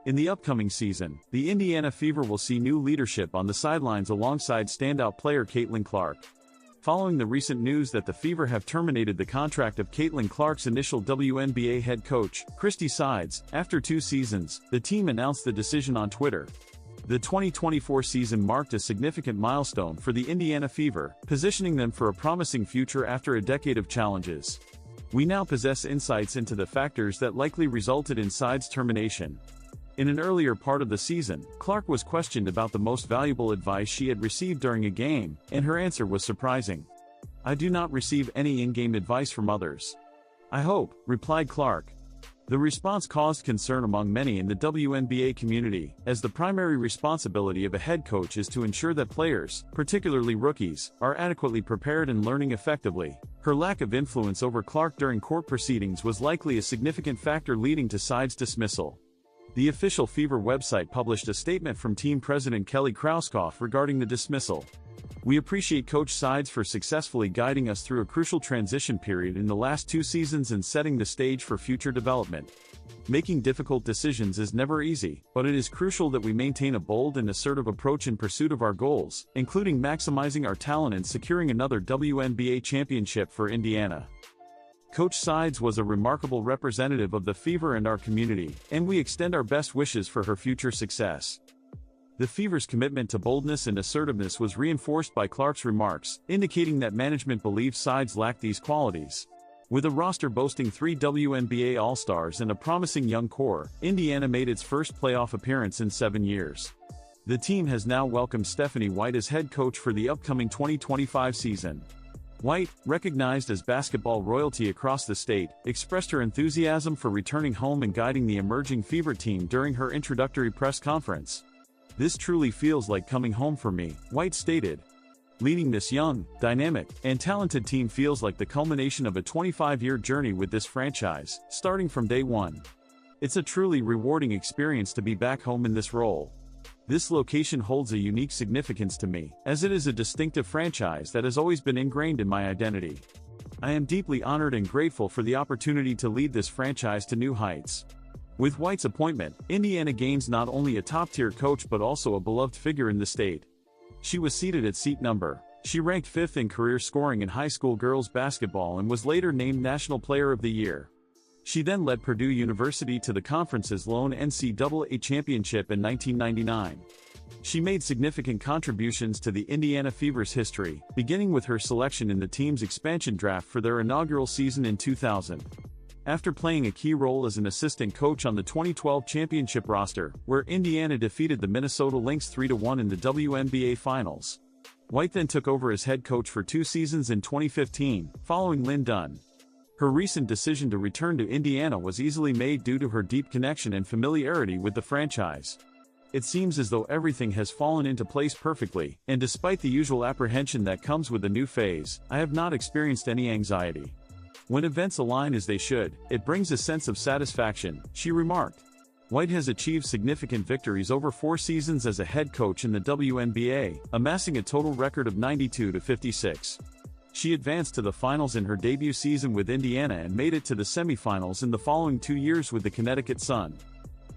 In the upcoming season, the Indiana Fever will see new leadership on the sidelines alongside standout player Caitlin Clark. Following the recent news that the Fever have terminated the contract of Caitlin Clark's initial WNBA head coach, Christy Sides, after 2 seasons, the team announced the decision on Twitter. The 2024 season marked a significant milestone for the Indiana Fever, positioning them for a promising future after a decade of challenges. We now possess insights into the factors that likely resulted in Sides' termination. In an earlier part of the season, Clark was questioned about the most valuable advice she had received during a game, and her answer was surprising. "I do not receive any in-game advice from others. I hope," replied Clark. The response caused concern among many in the WNBA community, as the primary responsibility of a head coach is to ensure that players, particularly rookies, are adequately prepared and learning effectively. Her lack of influence over Clark during court proceedings was likely a significant factor leading to Sides' dismissal. The official Fever website published a statement from team president Kelly Krauskopf regarding the dismissal. "We appreciate Coach Sides for successfully guiding us through a crucial transition period in the last 2 seasons and setting the stage for future development. Making difficult decisions is never easy, but it is crucial that we maintain a bold and assertive approach in pursuit of our goals, including maximizing our talent and securing another WNBA championship for Indiana." Coach Sides was a remarkable representative of the Fever and our community, and we extend our best wishes for her future success. The Fever's commitment to boldness and assertiveness was reinforced by Clark's remarks, indicating that management believes Sides lacked these qualities. With a roster boasting 3 WNBA All-Stars and a promising young core, Indiana made its first playoff appearance in 7 years. The team has now welcomed Stephanie White as head coach for the upcoming 2025 season. White, recognized as basketball royalty across the state, expressed her enthusiasm for returning home and guiding the emerging Fever team during her introductory press conference. "This truly feels like coming home for me," White stated. "Leading this young, dynamic, and talented team feels like the culmination of a 25-year journey with this franchise, starting from day one. It's a truly rewarding experience to be back home in this role. This location holds a unique significance to me, as it is a distinctive franchise that has always been ingrained in my identity. I am deeply honored and grateful for the opportunity to lead this franchise to new heights." With White's appointment, Indiana gains not only a top-tier coach but also a beloved figure in the state. She was seated at seat number. She ranked 5th in career scoring in high school girls basketball and was later named National Player of the Year. She then led Purdue University to the conference's lone NCAA championship in 1999. She made significant contributions to the Indiana Fever's history, beginning with her selection in the team's expansion draft for their inaugural season in 2000. After playing a key role as an assistant coach on the 2012 championship roster, where Indiana defeated the Minnesota Lynx 3-1 in the WNBA Finals. White then took over as head coach for 2 seasons in 2015, following Lynn Dunn. Her recent decision to return to Indiana was easily made due to her deep connection and familiarity with the franchise. "It seems as though everything has fallen into place perfectly, and despite the usual apprehension that comes with a new phase, I have not experienced any anxiety. When events align as they should, it brings a sense of satisfaction," she remarked. White has achieved significant victories over 4 seasons as a head coach in the WNBA, amassing a total record of 92-56. She advanced to the finals in her debut season with Indiana and made it to the semifinals in the following 2 years with the Connecticut Sun.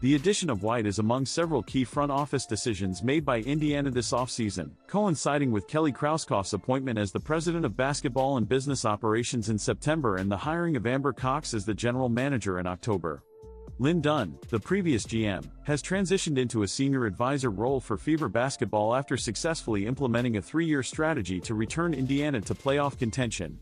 The addition of White is among several key front office decisions made by Indiana this offseason, coinciding with Kelly Krauskopf's appointment as the president of basketball and business operations in September and the hiring of Amber Cox as the general manager in October. Lynn Dunn, the previous GM, has transitioned into a senior advisor role for Fever basketball after successfully implementing a 3-year strategy to return Indiana to playoff contention.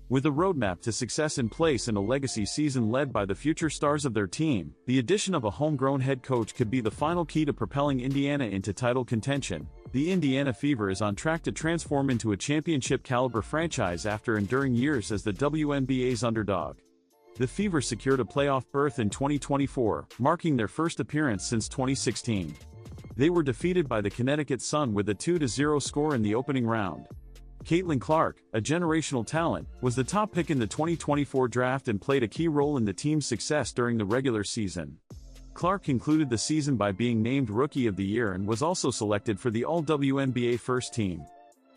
With a roadmap to success in place and a legacy season led by the future stars of their team, the addition of a homegrown head coach could be the final key to propelling Indiana into title contention. The Indiana Fever is on track to transform into a championship-caliber franchise after enduring years as the WNBA's underdog. The Fever secured a playoff berth in 2024, marking their first appearance since 2016. They were defeated by the Connecticut Sun with a 2-0 score in the opening round. Caitlin Clark, a generational talent, was the top pick in the 2024 draft and played a key role in the team's success during the regular season. Clark concluded the season by being named Rookie of the Year and was also selected for the All-WNBA First Team.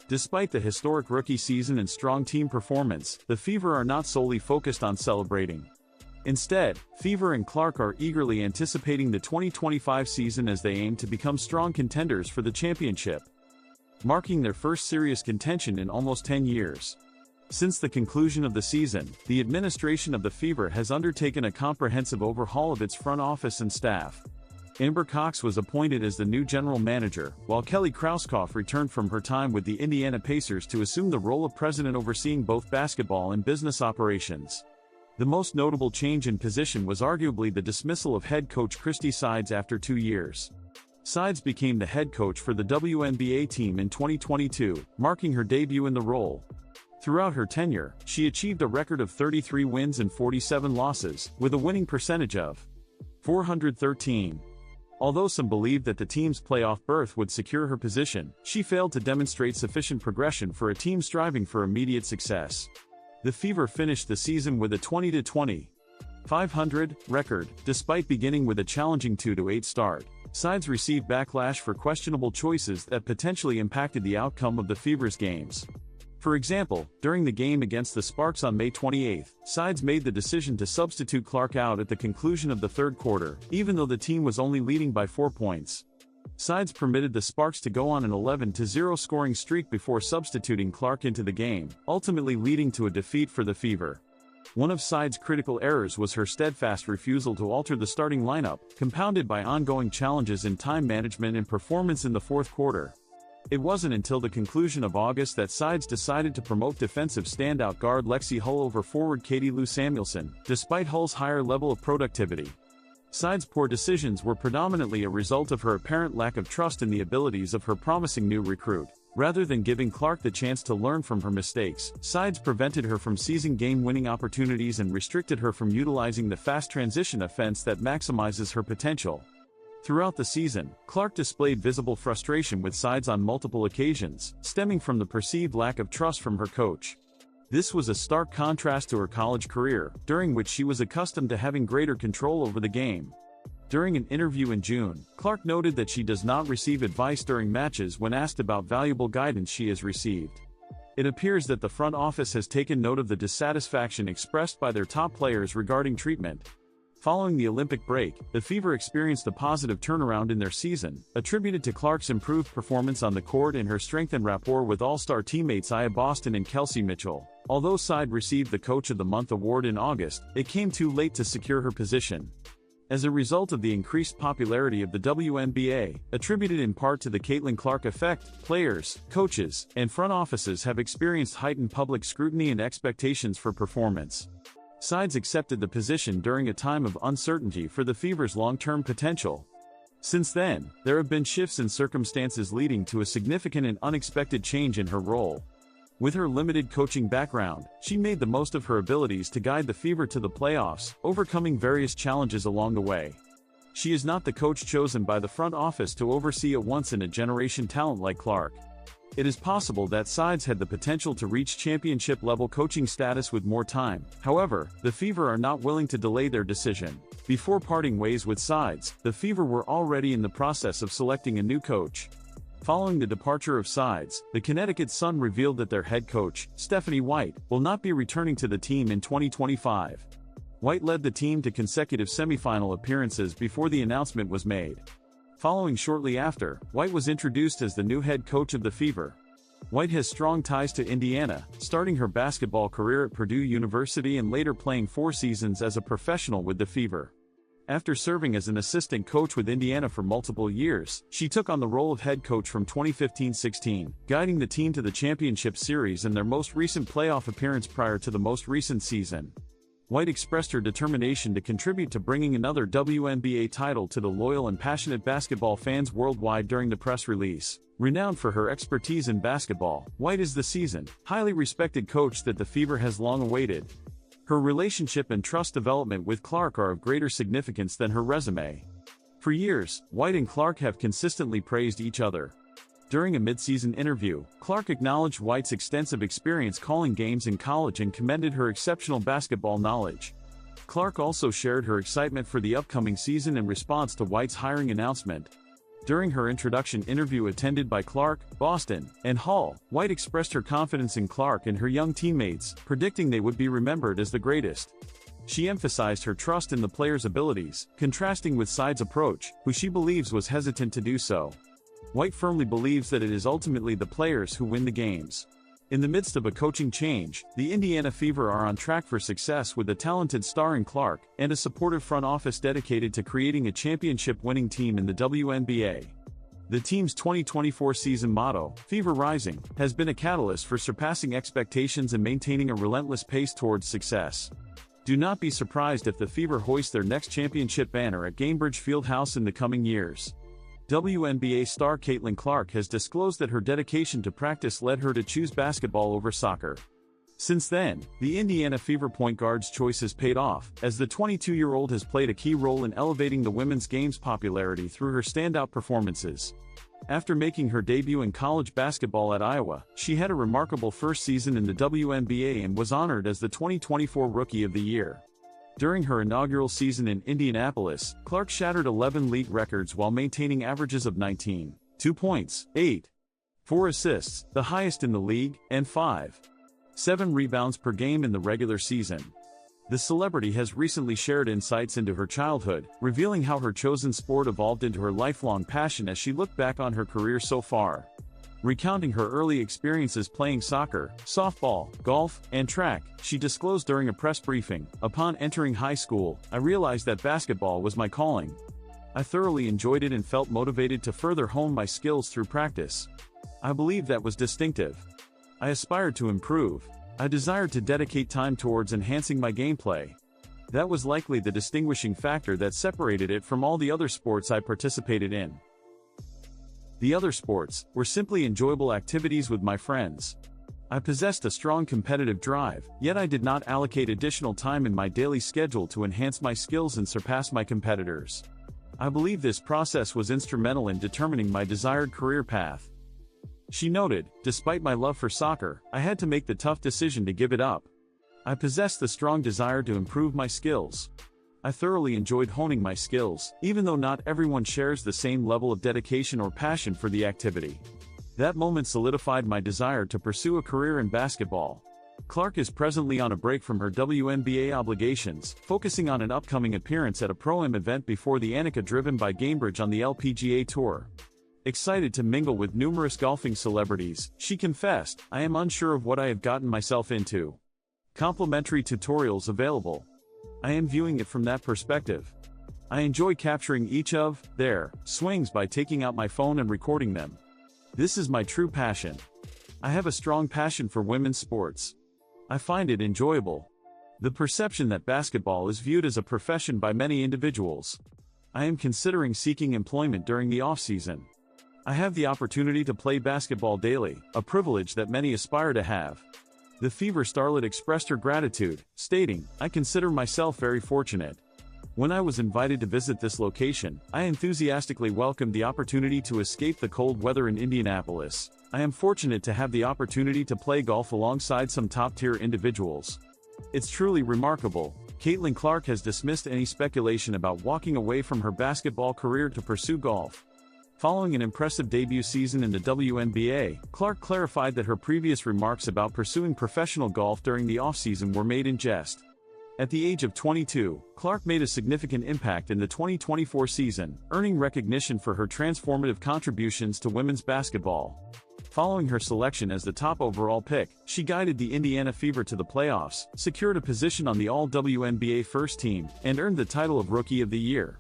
Despite the historic rookie season and strong team performance, the Fever are not solely focused on celebrating. Instead, Fever and Clark are eagerly anticipating the 2025 season as they aim to become strong contenders for the championship, marking their first serious contention in almost 10 years. Since the conclusion of the season, the administration of the Fever has undertaken a comprehensive overhaul of its front office and staff. Amber Cox was appointed as the new general manager, while Kelly Krauskopf returned from her time with the Indiana Pacers to assume the role of president overseeing both basketball and business operations. The most notable change in position was arguably the dismissal of head coach Christy Sides after 2 years. Sides became the head coach for the WNBA team in 2022, marking her debut in the role. Throughout her tenure, she achieved a record of 33 wins and 47 losses, with a winning percentage of .413. Although some believed that the team's playoff berth would secure her position, she failed to demonstrate sufficient progression for a team striving for immediate success. The Fever finished the season with a 20-20, .500 record, despite beginning with a challenging 2-8 start. Sides received backlash for questionable choices that potentially impacted the outcome of the Fever's games. For example, during the game against the Sparks on May 28, Sides made the decision to substitute Clark out at the conclusion of the third quarter, even though the team was only leading by 4 points. Sides permitted the Sparks to go on an 11-0 scoring streak before substituting Clark into the game, ultimately leading to a defeat for the Fever. One of Sides' critical errors was her steadfast refusal to alter the starting lineup, compounded by ongoing challenges in time management and performance in the fourth quarter. It wasn't until the conclusion of August that Sides decided to promote defensive standout guard Lexi Hull over forward Katie Lou Samuelson, despite Hull's higher level of productivity. Sides' poor decisions were predominantly a result of her apparent lack of trust in the abilities of her promising new recruit. Rather than giving Clark the chance to learn from her mistakes, Sides prevented her from seizing game-winning opportunities and restricted her from utilizing the fast transition offense that maximizes her potential. Throughout the season, Clark displayed visible frustration with Sides on multiple occasions, stemming from the perceived lack of trust from her coach. This was a stark contrast to her college career, during which she was accustomed to having greater control over the game. During an interview in June, Clark noted that she does not receive advice during matches when asked about valuable guidance she has received. It appears that the front office has taken note of the dissatisfaction expressed by their top players regarding treatment. Following the Olympic break, the Fever experienced a positive turnaround in their season, attributed to Clark's improved performance on the court and her strengthened rapport with all-star teammates Aya Boston and Kelsey Mitchell. Although Side received the Coach of the Month award in August, it came too late to secure her position. As a result of the increased popularity of the WNBA, attributed in part to the Caitlin Clark effect, players, coaches, and front offices have experienced heightened public scrutiny and expectations for performance. Sides accepted the position during a time of uncertainty for the Fever's long-term potential. Since then, there have been shifts in circumstances leading to a significant and unexpected change in her role. With her limited coaching background, she made the most of her abilities to guide the Fever to the playoffs, overcoming various challenges along the way. She is not the coach chosen by the front office to oversee a once-in-a-generation talent like Clark. It is possible that Sides had the potential to reach championship-level coaching status with more time. However, the Fever are not willing to delay their decision. Before parting ways with Sides, the Fever were already in the process of selecting a new coach. Following the departure of Sides, the Connecticut Sun revealed that their head coach, Stephanie White, will not be returning to the team in 2025. White led the team to consecutive semifinal appearances before the announcement was made. Following shortly after, White was introduced as the new head coach of the Fever. White has strong ties to Indiana, starting her basketball career at Purdue University and later playing 4 seasons as a professional with the Fever. After serving as an assistant coach with Indiana for multiple years, she took on the role of head coach from 2015-16, guiding the team to the championship series and their most recent playoff appearance prior to the most recent season. White expressed her determination to contribute to bringing another WNBA title to the loyal and passionate basketball fans worldwide during the press release. Renowned for her expertise in basketball, White is the seasoned, highly respected coach that the Fever has long awaited. Her relationship and trust development with Clark are of greater significance than her resume. For years, White and Clark have consistently praised each other. During a mid-season interview, Clark acknowledged White's extensive experience calling games in college and commended her exceptional basketball knowledge. Clark also shared her excitement for the upcoming season in response to White's hiring announcement. During her introduction interview attended by Clark, Boston, and Hull, White expressed her confidence in Clark and her young teammates, predicting they would be remembered as the greatest. She emphasized her trust in the players' abilities, contrasting with Side's approach, who she believes was hesitant to do so. White firmly believes that it is ultimately the players who win the games. In the midst of a coaching change, the Indiana Fever are on track for success with a talented star in Clark and a supportive front office dedicated to creating a championship-winning team in the WNBA. The team's 2024 season motto, Fever Rising, has been a catalyst for surpassing expectations and maintaining a relentless pace towards success. Do not be surprised if the Fever hoist their next championship banner at Gainbridge Fieldhouse in the coming years. WNBA star Caitlin Clark has disclosed that her dedication to practice led her to choose basketball over soccer. Since then, the Indiana Fever point guard's choice has paid off, as the 22-year-old has played a key role in elevating the women's game's popularity through her standout performances. After making her debut in college basketball at Iowa, she had a remarkable first season in the WNBA and was honored as the 2024 Rookie of the Year. During her inaugural season in Indianapolis, Clark shattered 11 league records while maintaining averages of 19.2 points, 8.4 assists, the highest in the league, and 5.7 rebounds per game in the regular season. The celebrity has recently shared insights into her childhood, revealing how her chosen sport evolved into her lifelong passion as she looked back on her career so far. Recounting her early experiences playing soccer, softball, golf, and track, she disclosed during a press briefing, "Upon entering high school, I realized that basketball was my calling. I thoroughly enjoyed it and felt motivated to further hone my skills through practice. I believe that was distinctive. I aspired to improve. I desired to dedicate time towards enhancing my gameplay. That was likely the distinguishing factor that separated it from all the other sports I participated in. The other sports were simply enjoyable activities with my friends. I possessed a strong competitive drive, yet I did not allocate additional time in my daily schedule to enhance my skills and surpass my competitors. I believe this process was instrumental in determining my desired career path." She noted, "Despite my love for soccer, I had to make the tough decision to give it up. I possessed the strong desire to improve my skills. I thoroughly enjoyed honing my skills, even though not everyone shares the same level of dedication or passion for the activity. That moment solidified my desire to pursue a career in basketball." Clark is presently on a break from her WNBA obligations, focusing on an upcoming appearance at a Pro-Am event before the Annika driven by Gainbridge on the LPGA Tour. Excited to mingle with numerous golfing celebrities, she confessed, "I am unsure of what I have gotten myself into. Complimentary tutorials available. I am viewing it from that perspective. I enjoy capturing each of their swings by taking out my phone and recording them. This is my true passion. I have a strong passion for women's sports. I find it enjoyable. The perception that basketball is viewed as a profession by many individuals. I am considering seeking employment during the off-season. I have the opportunity to play basketball daily, a privilege that many aspire to have." The Fever starlet expressed her gratitude, stating, "I consider myself very fortunate. When I was invited to visit this location, I enthusiastically welcomed the opportunity to escape the cold weather in Indianapolis. I am fortunate to have the opportunity to play golf alongside some top-tier individuals. It's truly remarkable." Caitlin Clark has dismissed any speculation about walking away from her basketball career to pursue golf. Following an impressive debut season in the WNBA, Clark clarified that her previous remarks about pursuing professional golf during the offseason were made in jest. At the age of 22, Clark made a significant impact in the 2024 season, earning recognition for her transformative contributions to women's basketball. Following her selection as the top overall pick, she guided the Indiana Fever to the playoffs, secured a position on the All-WNBA first team, and earned the title of Rookie of the Year.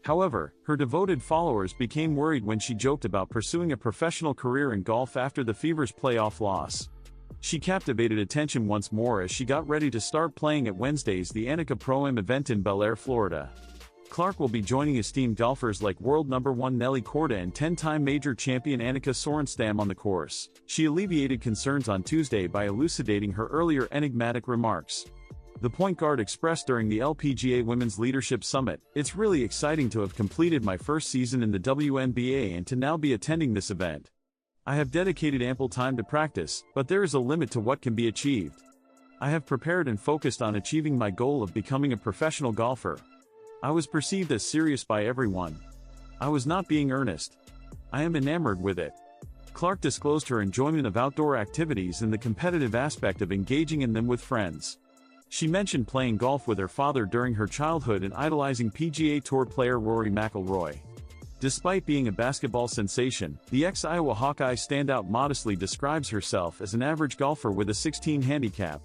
However, her devoted followers became worried when she joked about pursuing a professional career in golf after the Fever's playoff loss. She captivated attention once more as she got ready to start playing at Wednesday's the Annika Pro-Am event in Bel Air, Florida. Clark will be joining esteemed golfers like world number 1 Nelly Korda and 10-time major champion Annika Sorenstam on the course. She alleviated concerns on Tuesday by elucidating her earlier enigmatic remarks. The point guard expressed during the LPGA Women's Leadership Summit, "It's really exciting to have completed my first season in the WNBA and to now be attending this event. I have dedicated ample time to practice, but there is a limit to what can be achieved. I have prepared and focused on achieving my goal of becoming a professional golfer. I was perceived as serious by everyone. I was not being earnest. I am enamored with it." Clark disclosed her enjoyment of outdoor activities and the competitive aspect of engaging in them with friends. She mentioned playing golf with her father during her childhood and idolizing PGA Tour player Rory McIlroy. Despite being a basketball sensation, the ex-Iowa Hawkeye standout modestly describes herself as an average golfer with a 16 handicap.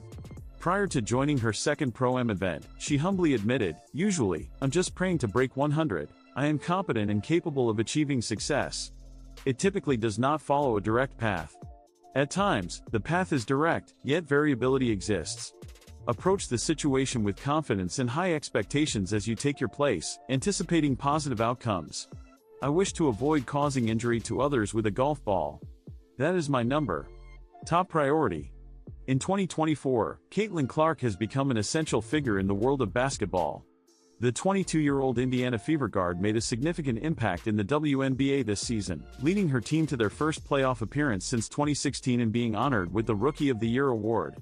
Prior to joining her second Pro-Am event, she humbly admitted, "Usually, I'm just praying to break 100. I am competent and capable of achieving success. It typically does not follow a direct path. At times, the path is direct, yet variability exists. Approach the situation with confidence and high expectations as you take your place, anticipating positive outcomes. I wish to avoid causing injury to others with a golf ball. That is my top priority." In 2024, Caitlin Clark has become an essential figure in the world of basketball. The 22-year-old Indiana Fever guard made a significant impact in the WNBA this season, leading her team to their first playoff appearance since 2016 and being honored with the Rookie of the Year award.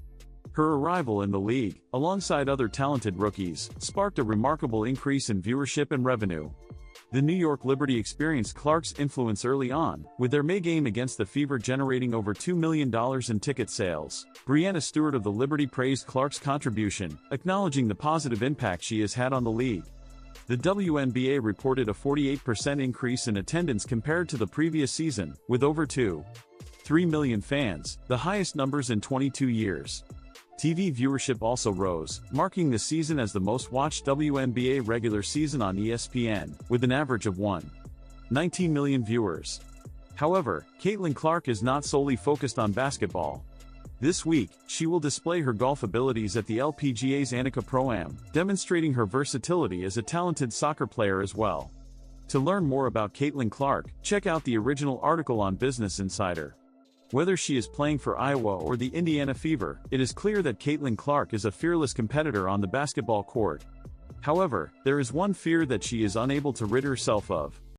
Her arrival in the league, alongside other talented rookies, sparked a remarkable increase in viewership and revenue. The New York Liberty experienced Clark's influence early on, with their May game against the Fever generating over $2 million in ticket sales. Brianna Stewart of the Liberty praised Clark's contribution, acknowledging the positive impact she has had on the league. The WNBA reported a 48% increase in attendance compared to the previous season, with over 2.3 million fans, the highest numbers in 22 years. TV viewership also rose, marking the season as the most-watched WNBA regular season on ESPN, with an average of 1.19 million viewers. However, Caitlin Clark is not solely focused on basketball. This week, she will display her golf abilities at the LPGA's Annika Pro-Am, demonstrating her versatility as a talented soccer player as well. To learn more about Caitlin Clark, check out the original article on Business Insider. Whether she is playing for Iowa or the Indiana Fever, it is clear that Caitlin Clark is a fearless competitor on the basketball court. However, there is one fear that she is unable to rid herself of.